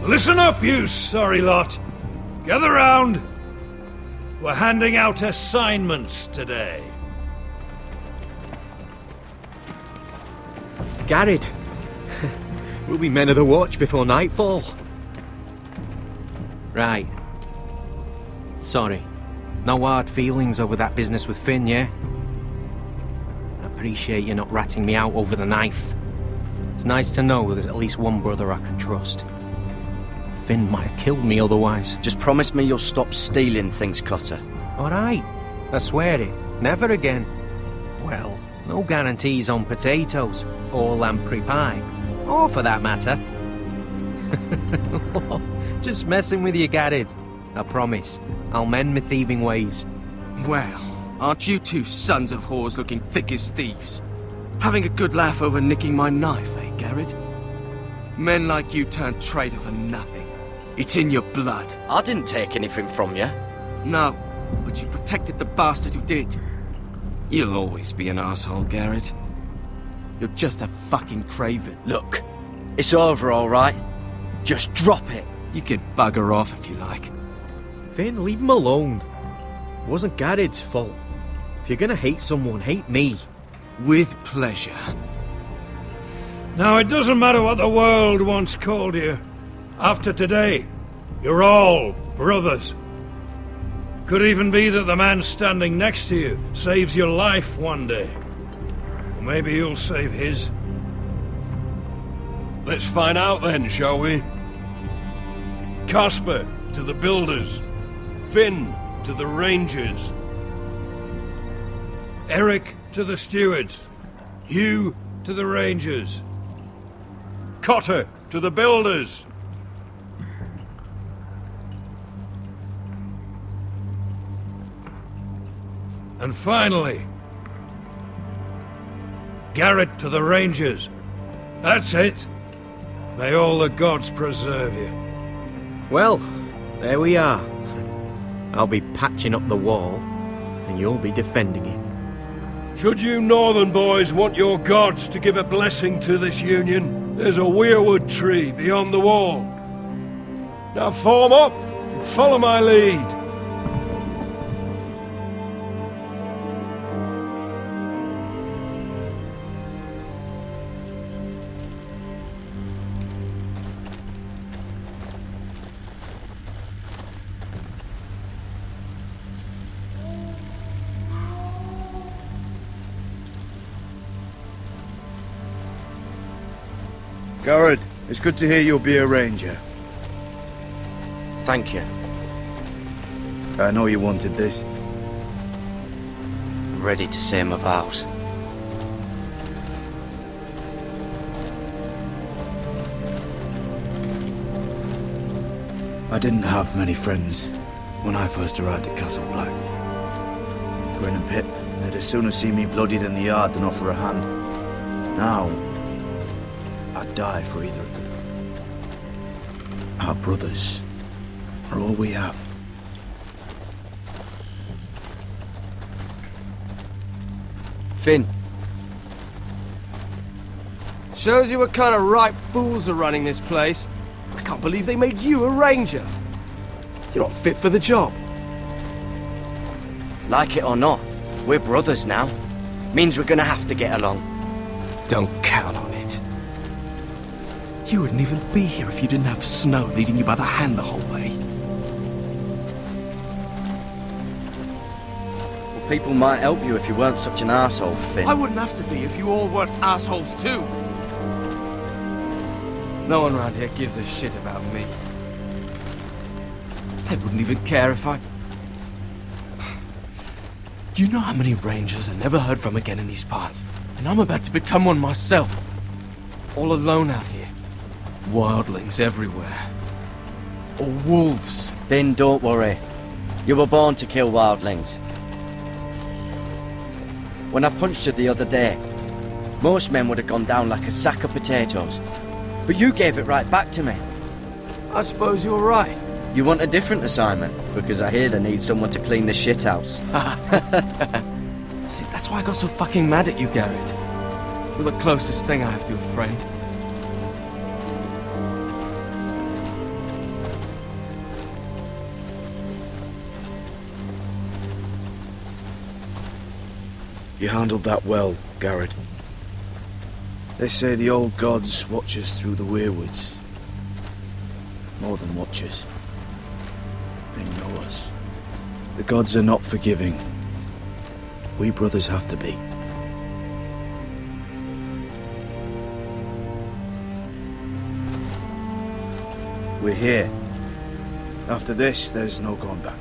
Listen up, you sorry lot. Gather round. We're handing out assignments today. Garrett, we'll be men of the watch before nightfall. Right. Sorry. No hard feelings over that business with Finn, yeah? I appreciate you not ratting me out over the knife. It's nice to know there's at least one brother I can trust. Finn might have killed me otherwise. Just promise me you'll stop stealing things, Cotter. Alright. I swear it. Never again. Well, no guarantees on potatoes, or lamprey pie. Or for that matter. Just messing with you, Garrett. I promise. I'll mend my thieving ways. Well, aren't you two sons of whores looking thick as thieves? Having a good laugh over nicking my knife, eh, Garrett? Men like you turn traitor for nothing. It's in your blood. I didn't take anything from you. No, but you protected the bastard who did. You'll always be an asshole, Garrett. You're just a fucking craven. Look, it's over, all right? Just drop it. You can bugger off if you like. Finn, leave him alone. It wasn't Garrett's fault. If you're gonna hate someone, hate me. With pleasure. Now, it doesn't matter what the world once called you. After today, you're all brothers. Could even be that the man standing next to you saves your life one day. Or maybe you'll save his. Let's find out then, shall we? Casper to the builders. Finn to the rangers. Eric to the stewards. Hugh to the rangers. Cotter to the builders. And finally, Garrett to the rangers. That's it. May all the gods preserve you. Well, there we are. I'll be patching up the wall, and you'll be defending it. Should you northern boys want your gods to give a blessing to this union, there's a weirwood tree beyond the wall. Now form up and follow my lead. Garrett, it's good to hear you'll be a ranger. Thank you. I know you wanted this. I'm ready to say my vows. I didn't have many friends when I first arrived at Castle Black. Gwen and Pip, they'd as soon see me bloodied in the yard than offer a hand. Now, I'd die for either of them. Our brothers are all we have. Finn. Shows you what kind of ripe fools are running this place. I can't believe they made you a ranger. You're not fit for the job. Like it or not, we're brothers now. Means we're gonna have to get along. Don't count on it. You wouldn't even be here if you didn't have Snow leading you by the hand the whole way. Well, people might help you if you weren't such an arsehole, Finn. I wouldn't have to be if you all weren't assholes too. No one around here gives a shit about me. They wouldn't even care if I... You know how many rangers are never heard from again in these parts? And I'm about to become one myself. All alone out here. Wildlings everywhere. Or wolves. Finn, don't worry. You were born to kill wildlings. When I punched you the other day, most men would have gone down like a sack of potatoes. But you gave it right back to me. I suppose you're right. You want a different assignment, because I hear they need someone to clean the shithouse. See, that's why I got so fucking mad at you, Garrett. You're the closest thing I have to a friend. You handled that well, Garrett. They say the old gods watch us through the weirwoods. More than watch us. They know us. The gods are not forgiving. We brothers have to be. We're here. After this, there's no going back.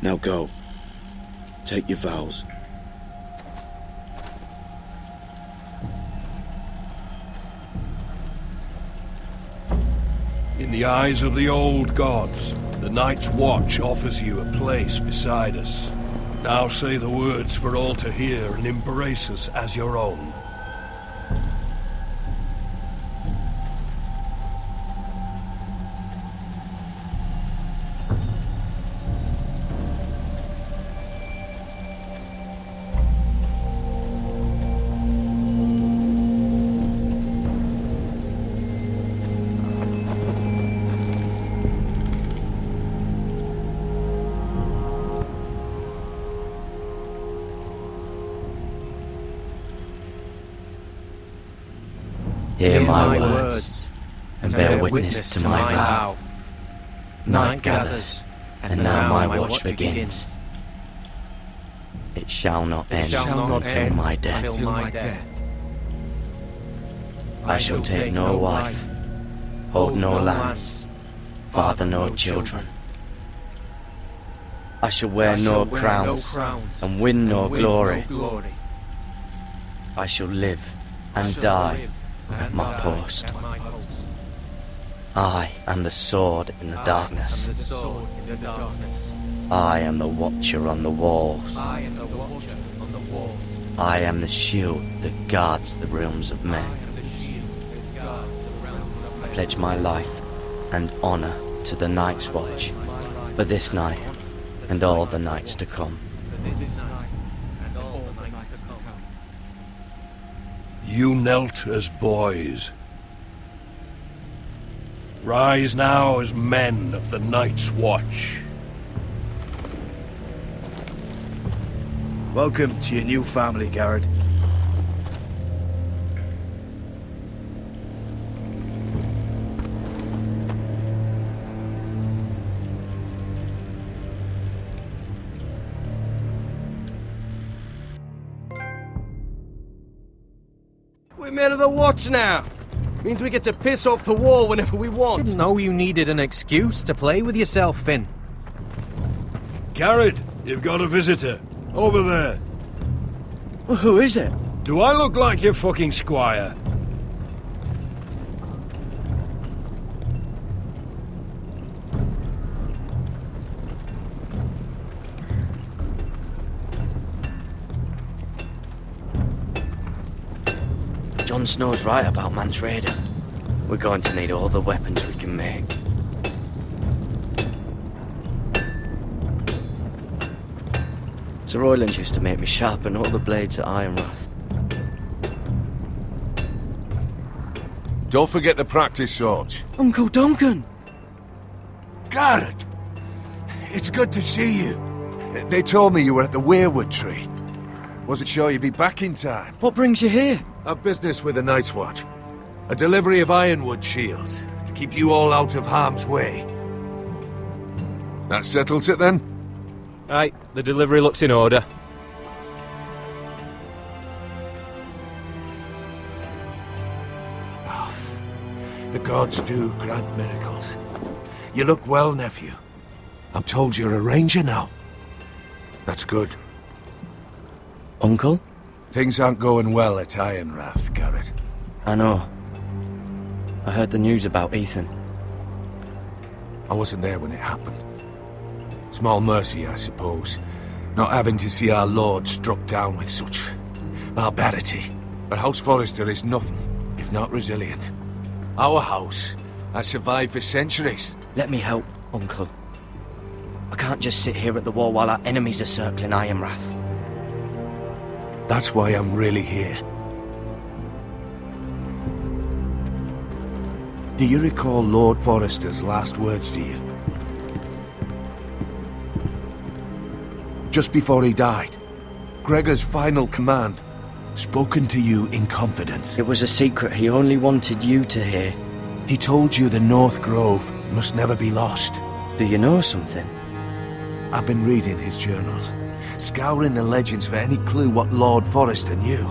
Now go. Take your vows. In the eyes of the old gods, the Night's Watch offers you a place beside us. Now say the words for all to hear and embrace us as your own. Hear my words, and bear witness to my vow. Night gathers, and now my watch begins. It shall not end until my death. I shall take no wife, hold no lands, father no children. I shall wear no crowns, and win no glory. I shall live and die at my post. I am the sword in the darkness. I am the watcher on the walls. I am the shield that guards the realms of men. I pledge my life and honor to the Night's Watch for this night and all the nights to come. You knelt as boys. Rise now as men of the Night's Watch. Welcome to your new family, Garrett. We're men of the Watch now. Means we get to piss off the wall whenever we want. Didn't know you needed an excuse to play with yourself, Finn. Garrett, you've got a visitor. Over there. Well, who is it? Do I look like your fucking squire? Jon Snow's right about Mance Rayder. We're going to need all the weapons we can make. Sir Royland used to make me sharpen all the blades at Ironrath. Don't forget to practice swords. Uncle Duncan! Garrett! It's good to see you. They told me you were at the Weirwood Tree. Wasn't sure you'd be back in time. What brings you here? A business with the Night's Watch. A delivery of ironwood shields to keep you all out of harm's way. That settles it then? Aye, the delivery looks in order. The gods do grant miracles. You look well, nephew. I'm told you're a ranger now. That's good. Uncle? Things aren't going well at Ironrath, Garrett. I know. I heard the news about Ethan. I wasn't there when it happened. Small mercy, I suppose, not having to see our lord struck down with such barbarity. But House Forrester is nothing if not resilient. Our house has survived for centuries. Let me help, Uncle. I can't just sit here at the wall while our enemies are circling Ironrath. That's why I'm really here. Do you recall Lord Forrester's last words to you? just before he died. Gregor's final command, spoken to you in confidence. It was a secret he only wanted you to hear. He told you the North Grove must never be lost. Do you know something? I've been reading his journals, scouring the legends for any clue what Lord Forrester knew.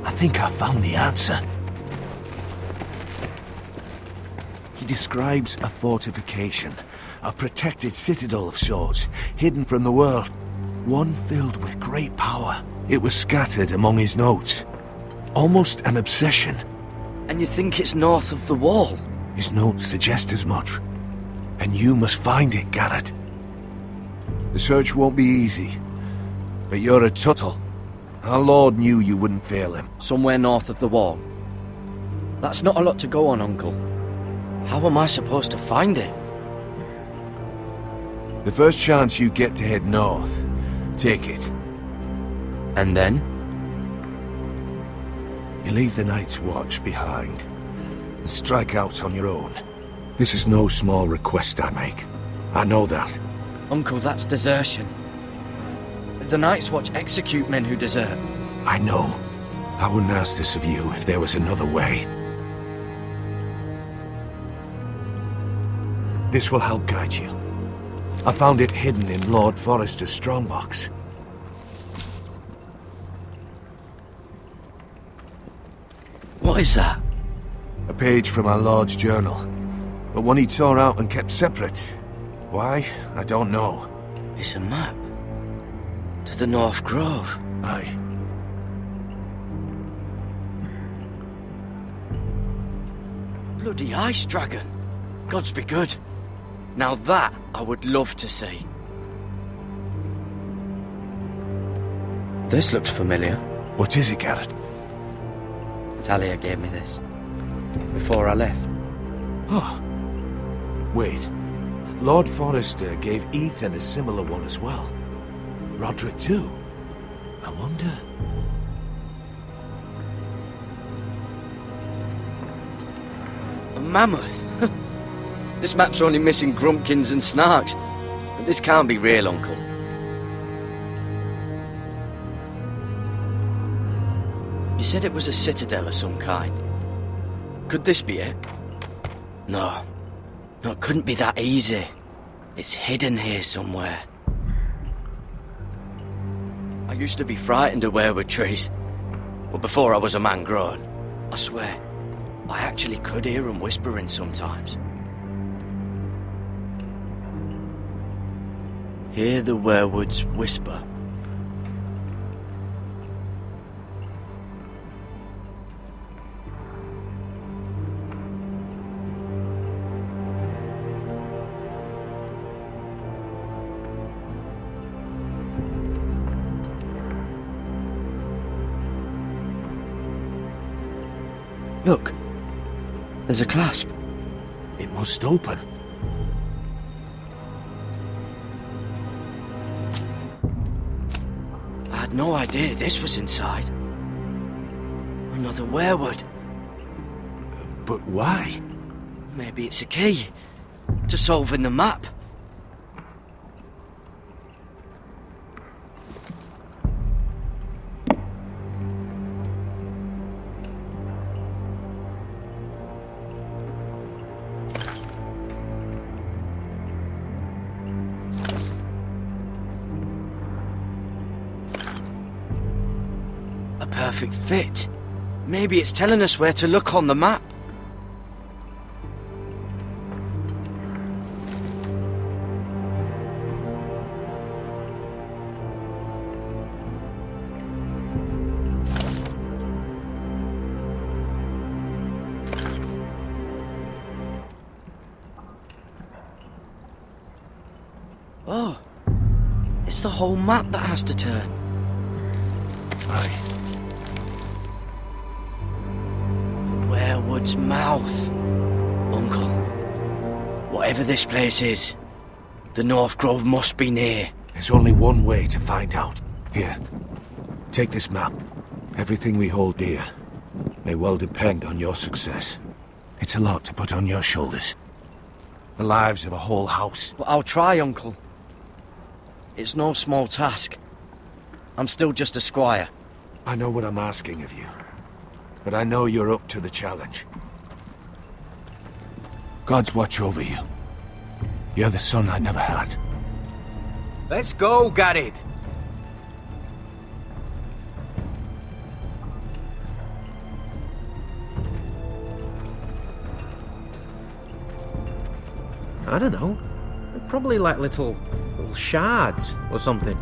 I think I found the answer. He describes a fortification, a protected citadel of sorts, hidden from the world. One filled with great power. It was scattered among his notes. Almost an obsession. And you think it's north of the wall? His notes suggest as much. And you must find it, Garrett. The search won't be easy. But you're a Tuttle. Our Lord knew you wouldn't fail him. Somewhere north of the wall. That's not a lot to go on, Uncle. How am I supposed to find it? The first chance you get to head north, take it. And then? You leave the Night's Watch behind and strike out on your own. This is no small request I make. I know that. Uncle, that's desertion. The Night's Watch execute men who desert. I know. I wouldn't ask this of you if there was another way. This will help guide you. I found it hidden in Lord Forrester's strongbox. What is that? A page from our Lord's journal, but one he tore out and kept separate. Why? I don't know. It's a map. To the North Grove. Aye. Bloody ice dragon. Gods be good. Now that I would love to see. This looks familiar. What is it, Garrett? Talia gave me this. Before I left. Oh. Wait. Lord Forrester gave Ethan a similar one as well. Roderick too. I wonder... A mammoth? This map's only missing grumpkins and snarks. This can't be real, Uncle. You said it was a citadel of some kind. Could this be it? No. No, it couldn't be that easy. It's hidden here somewhere. I used to be frightened of weirwood trees. But before I was a man grown, I swear, I actually could hear them whispering sometimes. Hear the weirwoods whisper. Look, there's a clasp. It must open. I had no idea this was inside. Another weirwood. But why? Maybe it's a key to solving the map. A perfect fit. Maybe it's telling us where to look on the map. Oh, it's the whole map that has to turn. Aye. The weirwood's mouth. Uncle, whatever this place is, the North Grove must be near. There's only one way to find out. Here, take this map. Everything we hold dear may well depend on your success. It's a lot to put on your shoulders. The lives of a whole house. But I'll try, Uncle. It's no small task. I'm still just a squire. I know what I'm asking of you, but I know you're up to the challenge. God's watch over you. You're the son I never had. Let's go, Garrett. I don't know. They're probably like little shards or something.